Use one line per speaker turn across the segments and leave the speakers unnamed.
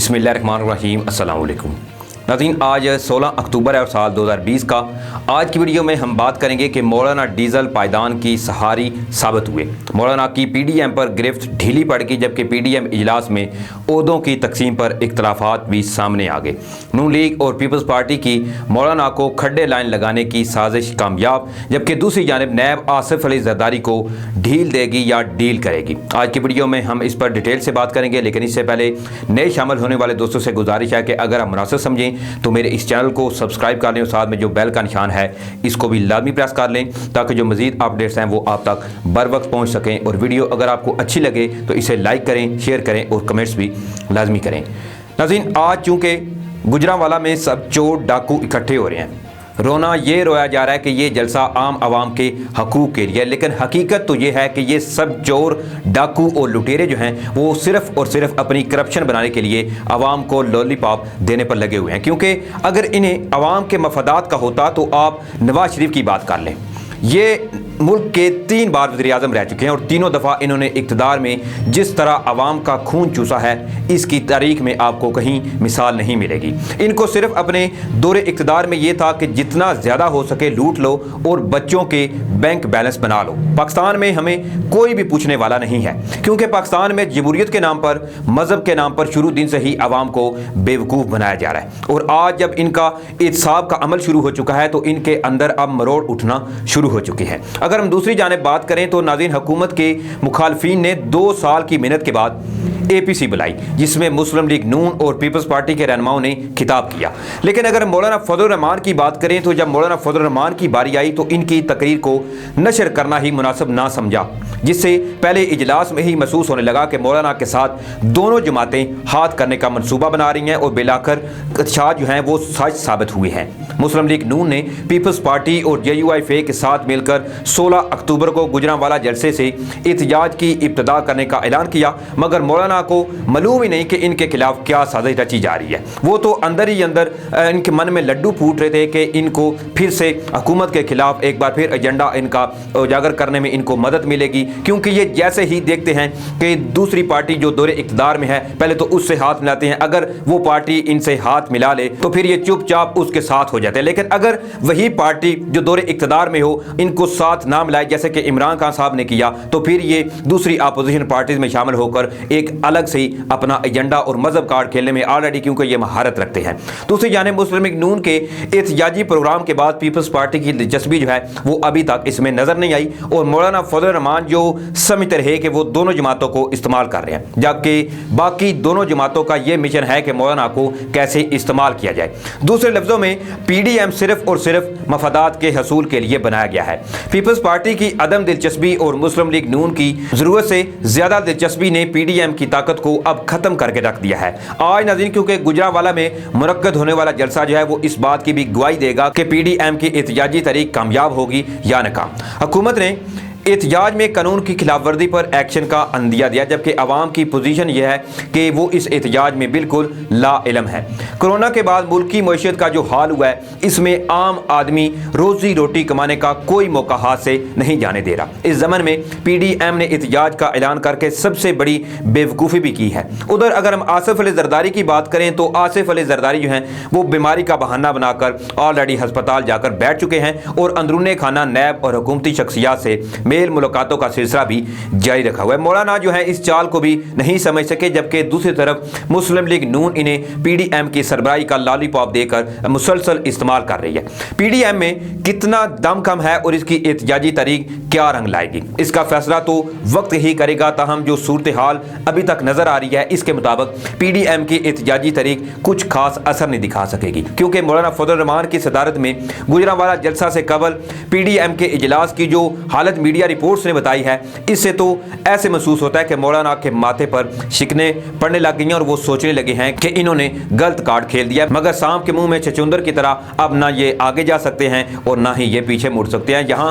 बिस्मिल्लाहिर्रहमानिर्रहीम। अस्सलाम वालेकुम नाज़रीन, आज 16 अक्टूबर है और साल 2020 का। आज की वीडियो में हम बात करेंगे कि मौलाना डीजल पायदान की सहारी साबित हुए। मौलाना की पीडीएम पर गिरफ्त ढीली पड़ गई, जबकि पीडीएम इजलास में ओहदों की तकसीम पर इख्तलाफात भी सामने आ गए। नून लीग और पीपल्स पार्टी की मौलाना को खड्डे लाइन लगाने की साजिश कामयाब, जबकि दूसरी जानिब नैब आसिफ अली जरदारी को ढील देगी या डील करेगी। आज की वीडियो में हम इस पर डिटेल से बात करेंगे, लेकिन इससे पहले नए शामिल होने वाले दोस्तों से गुजारिश है कि अगर आप मुनासिब समझें तो मेरे इस चैनल को सब्सक्राइब कर लें और साथ में जो बेल का निशान है इसको भी लाजमी प्रेस कर लें, ताकि जो मजीद अपडेट्स हैं वो आप तक बर वक्त पहुँच सकें। और वीडियो अगर आपको अच्छी लगे तो इसे लाइक करें, शेयर करें और कमेंट्स भी लाजमी करें। नाज़रीन, आज चूँकि गुजरांवाला में सब चोर डाकू इकट्ठे हो रहे हैं, रोना ये रोया जा रहा है कि ये जलसा आम आवाम के हकूक़ के लिए, लेकिन हकीकत तो ये है कि ये सब चोर डाकू और लुटेरे जो हैं वो सिर्फ़ और सिर्फ अपनी करप्शन बनाने के लिए आवाम को लॉलीपॉप देने पर लगे हुए हैं। क्योंकि अगर इन्हें आवाम के मफादात का होता तो आप नवाज शरीफ की बात कर लें। ये मुल्क के 3 बार वज़ीर-ए-आज़म रह चुके हैं और तीनों दफ़ा इन्होंने इक़्तिदार में जिस तरह आवाम का खून चूसा है, इसकी तारीख में आपको कहीं मिसाल नहीं मिलेगी। इनको सिर्फ अपने दौरे इक़्तिदार में ये था कि जितना ज़्यादा हो सके लूट लो और बच्चों के बैंक बैलेंस बना लो। पाकिस्तान में हमें कोई भी पूछने वाला नहीं है, क्योंकि पाकिस्तान में जमहूरियत के नाम पर, मज़हब के नाम पर शुरू दिन से ही आवाम को बेवकूफ़ बनाया जा रहा है। और आज जब इनका एहतसाब का अमल शुरू हो चुका है तो इनके अंदर अब मरोड़ उठना शुरू हो चुकी है। अगर हम दूसरी जानिब बात करें तो नाज़रीन, हुकूमत के मुखालफीन ने 2 साल की मेहनत के बाद APC बुलाई, जिसमें मुस्लिम लीग नून और पीपल्स पार्टी के रहनुमाओं ने खिताब किया। लेकिन अगर मौलाना फजल रहमान की बात करें तो जब मौलाना फजल रहमान की बारी आई तो इनकी तकरीर को नशर करना ही मुनासिब ना समझा, जिससे पहले इजलास में ही महसूस होने लगा कि मौलाना के साथ दोनों जमातें हाथ करने का मनसूबा बना रही हैं और बिलाकर खदशात जो हैं वो सच साबित हुए हैं। मुस्लिम लीग नून ने पीपल्स पार्टी और JUIFA के साथ मिलकर 16 अक्टूबर को गुजरांवाला जलसे से एहतजाज की इब्तिदा करने का ऐलान किया, मगर मौलाना को मालूम ही नहीं कि इनके खिलाफ क्या साजिश रची जा रही है। वो तो अंदर ही अंदर इनके मन में लड्डू फूट रहे थे कि इनको फिर से हुकूमत के खिलाफ एक बार फिर एजेंडा इनका उजागर करने में इनको मदद मिलेगी। क्योंकि ये जैसे ही देखते हैं कि दूसरी पार्टी जो दौरे इक़्तिदार में है, पहले तो उससे हाथ मिलाते हैं। अगर वो पार्टी इनसे हाथ मिला ले तो फिर ये चुपचाप उसके साथ हो जाते हैं। लेकिन अगर वही पार्टी जो दौरे इक़्तिदार में हो इनको साथ ना मिलाए, जैसे कि इमरान खान साहब ने किया, तो फिर ये दूसरी अपोजिशन पार्टीज में शामिल होकर एक अलग से ही अपना एजेंडा और मजहब कार्ड खेलने में ऑलरेडी क्योंकि ये महारत रखते हैं। दूसरी जानिब मुस्लिम लीग नून के एहतजाजी प्रोग्राम के बाद पीपल्स पार्टी की दिलचस्पी जो है वो अभी तक इसमें नजर नहीं आई और मौलाना फजल रहमान जो समझते रहे कि वो दोनों जमातों को इस्तेमाल कर रहे हैं, जबकि बाकी दोनों जमातों का ये मिशन है कि मौलाना को कैसे इस्तेमाल किया जाए। दूसरे लफ्जों में PDM सिर्फ और सिर्फ मफादात के हसूल के लिए बनाया गया है। पीपल्स पार्टी की अदम दिलचस्पी और मुस्लिम लीग नून की जरूरत से ज्यादा दिलचस्पी ने PDM की ताकत को अब खत्म करके रख दिया है। आज नाज़रीन, क्योंकि गुजरांवाला में मुनक्कद होने वाला जलसा जो है वो इस बात की भी गवाही देगा कि PDM की एहतजाजी तहरीक कामयाब होगी या नाकाम। हुकूमत ने एहतजाज में कानून की खिलाफवर्जी पर एक्शन का अंदिया दिया, जबकि अवाम की पोजीशन यह है कि वो इस एहतजाज में बिल्कुल लाइल्म है। कोरोना के बाद मुल्की मईशत का जो हाल हुआ है, इसमें आम आदमी रोजी रोटी कमाने का कोई मौका हाथ से नहीं जाने दे रहा। इस जमन में PDM ने एहतजाज का ऐलान करके सबसे बड़ी बेवकूफ़ी भी की है। उधर अगर हम आसिफ अली जरदारी की बात करें तो आसिफ अली जरदारी जो हैं वो बीमारी का बहाना बनाकर ऑलरेडी हस्पताल जाकर बैठ चुके हैं और अंदरूनी खाना नैब और हुकूमती शख्सियात से मेल मुलाकातों का सिलसिला भी जारी रखा हुआ है। मौलाना जो है इस चाल को भी नहीं समझ सके, जबकि दूसरी तरफ मुस्लिम लीग नून इन्हें PDM की सरबराही का लॉलीपॉप देकर मुसलसल इस्तेमाल कर रही है। PDM में कितना दम कम है और इसकी एहतजाजी तहरीक क्या रंग लाएगी, इसका फैसला तो वक्त ही करेगा। ताहम जो सूरत हाल अभी तक नजर आ रही है, इसके मुताबिक PDM की एहतजाजी तहरीक कुछ खास असर नहीं दिखा सकेगी, क्योंकि मौलाना फजल रहमान की सदारत में गुजरांवाला जलसा से कबल PDM के इजलास की जो हालत मीडिया रिपोर्ट्स ने बताई है, इससे तो ऐसे महसूस होता है कि मौलाना के माथे पर शिकने पड़ने लग गई हैं और वो सोचने लगे हैं कि इन्होंने गलत कार्ड खेल दिया। मगर सांप के मुंह में छछूंदर की तरह अब ना ये आगे जा सकते हैं और ना ही ये पीछे मुड़ सकते हैं। यहाँ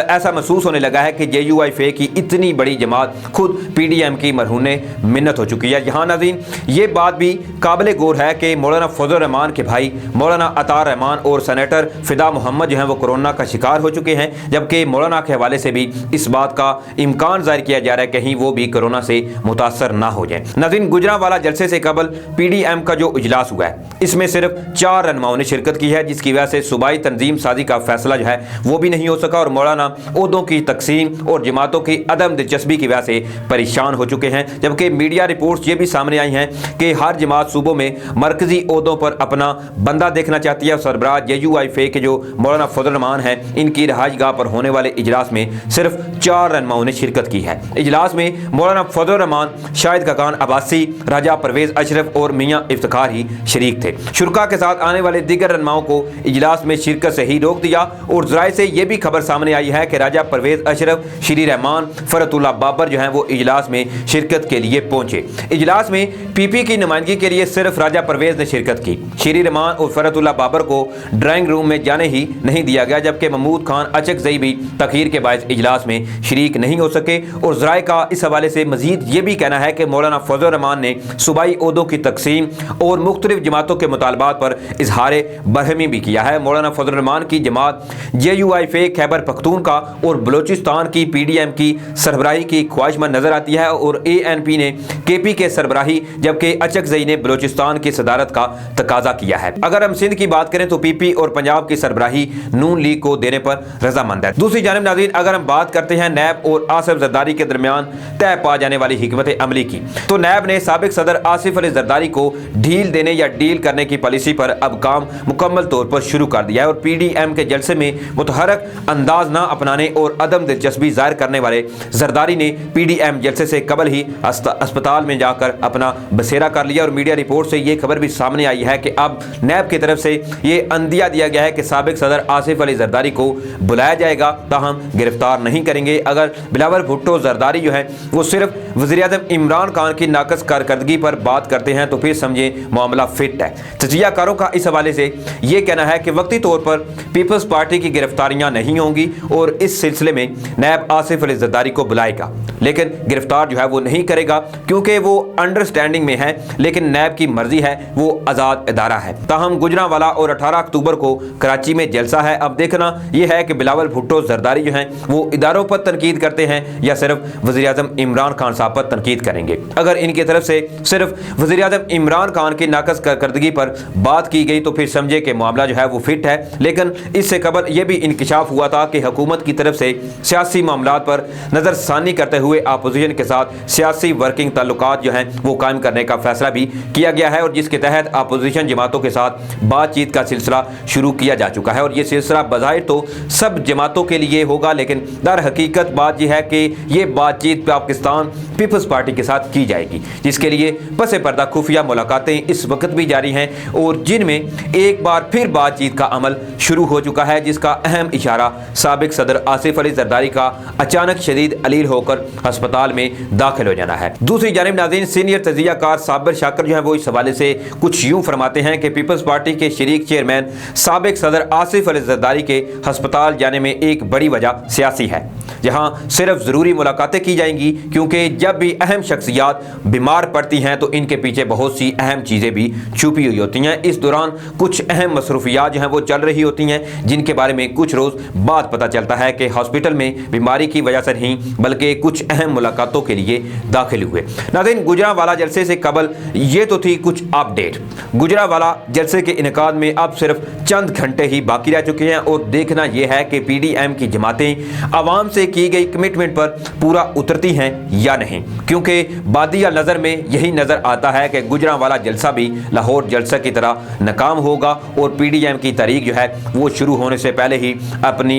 ऐसा महसूस होने लगा है कि JUIFA की इतनी बड़ी जमात खुद PDM की मरहूने मिन्नत हो चुकी है। यहाँ नाज़रीन, ये बात भी काबिल गौर है कि मौलाना फजल रहमान के भाई मौलाना अतार रहमान और सेनेटर फिदा मोहम्मद जो हैं वो कोरोना का शिकार हो चुके हैं, जबकि मौलाना के हवाले से भी इस बात का इम्कान जाहिर किया जा रहा है कहीं वो भी कोरोना से मुतासर ना हो जाए। नाज़रीन, गुजरांवाला जलसे से कबल PDM का जो इजलास हुआ है इसमें सिर्फ 4 रहनुमाओं ने शिरकत की है, जिसकी वजह से सूबाई तंजीम साजी का फैसला जो है वो भी नहीं हो सका और मौलाना ओहदों की तकसीम और जमातों की अदम दिलचस्पी की वजह से परेशान हो चुके हैं। जबकि मीडिया रिपोर्ट्स ये भी सामने आई हैं कि हर जमात सूबों में मरकजी ओहदों पर अपना बंदा देखना चाहती है। सरबराह JUIFA के जो मौलाना फजल रहमान हैं, इनकी रहायशगाह पर होने वाले इजलास में सिर्फ 4 रहनुमाओं ने शिरकत की है। इजलास में मौलाना फजल रहमान, शाहिद खाकान अब्बासी, राजा परवेज अशरफ और मियां इफ्तिखार ही शरीक थे। शुरका के साथ आने वाले दीगर रहनुमाओं को इजलास में शिरकत से ही रोक दिया और ज़राए से यह भी खबर सामने आई है कि राजा परवेज अशरफ, श्री रहमान, फरतुल्लाह बाबर जो हैं वो इजलास में शिरकत के लिए पहुंचे। इजलास में PP की नुमाइंदगी के लिए सिर्फ राजा परवेज ने शिरकत की। श्री रहमान और फरतुल्लाह बाबर को ड्राइंग रूम में जाने ही नहीं दिया गया, जबकि महमूद खान अचकज़ई भी तखीर के बायस इजलास में शरीक नहीं हो सके। और ज़राए का इस हवाले से मजीद ये भी कहना है कि मौलाना फजल रहमान ने सूबाई ओहदों की तकसीम और मुख्तलिफ जमातों के मुतालबात पर इजहार बरहमी भी किया है। मौलाना फजल रहमान की जमात JUIFA खैबर पख्तूनख्वा और बलोचिस्तान की PDM की सरबराही की ख्वाहिशमंद नजर आती है और ANP ने KP के सरबराही, जबकि अचकज़ई ने बलोचिस्तान की सदारत का तकाजा किया है। अगर हम सिंध की बात करें तो PP और पंजाब की सरबराही नून लीग को देने पर रजामंद है। दूसरी जानिब नाज़रीन, अगर हम बात करते हैं नैब और आसिफ जरदारी के दरमियान तय पा जाने वाली हिकमत अमली की, तो नैब ने साबिक सदर आसिफ अली जरदारी को ढील देने या डील करने की पॉलिसी पर अब काम मुकम्मल तौर पर शुरू कर दिया है और PDM के जलसे में मुतहरक अंदाज न अपनाने और अदम दिलचस्पी जाहिर करने वाले जरदारी ने PDM जलसे से कबल ही अस्पताल में जाकर अपना बसेरा कर लिया। और मीडिया रिपोर्ट से ये खबर भी सामने आई है कि अब नैब की तरफ से ये अंदिया दिया गया है कि साबिक सदर आसिफ अली जरदारी को बुलाया जाएगा, ताहम गिरफ्तार नहीं करेंगे। अगर बिलावल भुट्टो जरदारी जो है वो सिर्फ वज़ीर-ए-आज़म इमरान खान की नाकस कारकर्दगी पर बात करते हैं तो फिर समझे मामला फिट है। तजियाकारों का इस हवाले से ये कहना है कि वक्ती तौर पर पीपल्स पार्टी की गिरफ्तारियां नहीं होंगी और इस सिलसिले में नैब आसिफ अली जरदारी को बुलाएगा, लेकिन गिरफ्तार जो है वो नहीं करेगा क्योंकि वो अंडरस्टैंडिंग में है। लेकिन नैब की मर्जी है, वो आज़ाद इदारा है। ताहम गुजरांवाला और 18 अक्टूबर को कराची में जलसा है। अब देखना यह है कि बिलावल भुट्टो जरदारी जो हैं वो इदारों पर तनकीद करते हैं या सिर्फ वज़ीर-ए-आज़म इमरान खान साहब पर तनकीद करेंगे। अगर इनकी तरफ से सिर्फ वज़ीर-ए-आज़म इमरान खान की नाकस कारकर्दगी पर बात की गई तो फिर समझे कि मामला जो है वो फिट है। लेकिन इससे कबल यह भी इंकिशाफ हुआ था कि हुकूमत की तरफ से सियासी मामलात पर नज़रसानी करते हुए अपोजिशन के साथ सियासी वर्किंग ताल्लुकात जो हैं वो कायम करने का फैसला भी किया गया है और जिसके तहत अपोजिशन जमातों के साथ बातचीत का सिलसिला शुरू किया जा चुका है। और ये सिलसिला बज़ाहिर तो सब जमातों के लिए होगा, लेकिन दर हकीकत बात यह है कि ये बातचीत पाकिस्तान पीपल्स पार्टी के साथ की जाएगी, जिसके लिए पसे पर्दा खुफिया मुलाकातें इस वक्त भी जारी हैं और जिनमें एक बार फिर बातचीत का अमल शुरू हो चुका है, जिसका अहम इशारा साबिक सदर आसिफ अली जरदारी का अचानक शदीद अलील होकर अस्पताल में दाखिल हो जाना है। दूसरी जानिब नाज़रीन, सीनियर तजियाकार साबिर शाकिर जो है वो इस हवाले से कुछ यूँ फरमाते हैं कि पीपल्स पार्टी के शरीक चेयरमैन साबिक सदर आसिफ अली जरदारी के अस्पताल जाने में एक बड़ी वजह सियासी है, जहाँ सिर्फ ज़रूरी मुलाकातें की जाएंगी क्योंकि जब भी अहम शख्सियात बीमार पड़ती हैं तो इनके पीछे बहुत सी अहम चीज़ें भी छुपी हुई होती हैं। इस दौरान कुछ अहम मसरूफियात जो हैं वो चल रही होती हैं जिनके बारे में कुछ रोज़ बाद पता चलता है कि हॉस्पिटल में बीमारी की वजह से नहीं बल्कि कुछ अहम मुलाकातों के लिए दाखिल हुए। नाज़रीन, गुजरांवाला जलसे से कबल ये तो थी कुछ अपडेट। गुजरांवाला जलसे के इनेकाद में अब सिर्फ चंद घंटे ही बाकी रह चुके हैं और देखना यह है कि PDM की जमातें आवाम से की गई कमिटमेंट पर पूरा उतरती हैं या नहीं, क्योंकि बादिया नज़र में यही नज़र आता है कि गुजरांवाला जलसा भी लाहौर जलसा की तरह नाकाम होगा और PDM की तारीख जो है वो शुरू होने से पहले ही अपनी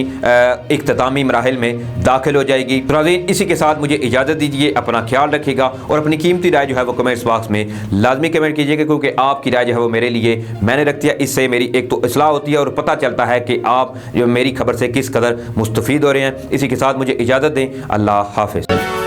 इख्तितामी मराहिल में दाखिल हो जाएगी। नाज़रीन, इसी के साथ मुझे इजाज़त दीजिए, अपना ख्याल रखिएगा और अपनी कीमती राय जो है वो कमेंट्स बॉक्स में लाजमी कमेंट कीजिएगा, क्योंकि आपकी राय जो है वो मेरे लिए मैंने रखती है। इससे मेरी एक तो इस्लाह होती है और पता चलता है कि आप जो मेरी खबर से किस कदर मुस्तफ़ीद हो रहे हैं। इसी के साथ मुझे इजाज़त दें। अल्लाह हाफ़िज़।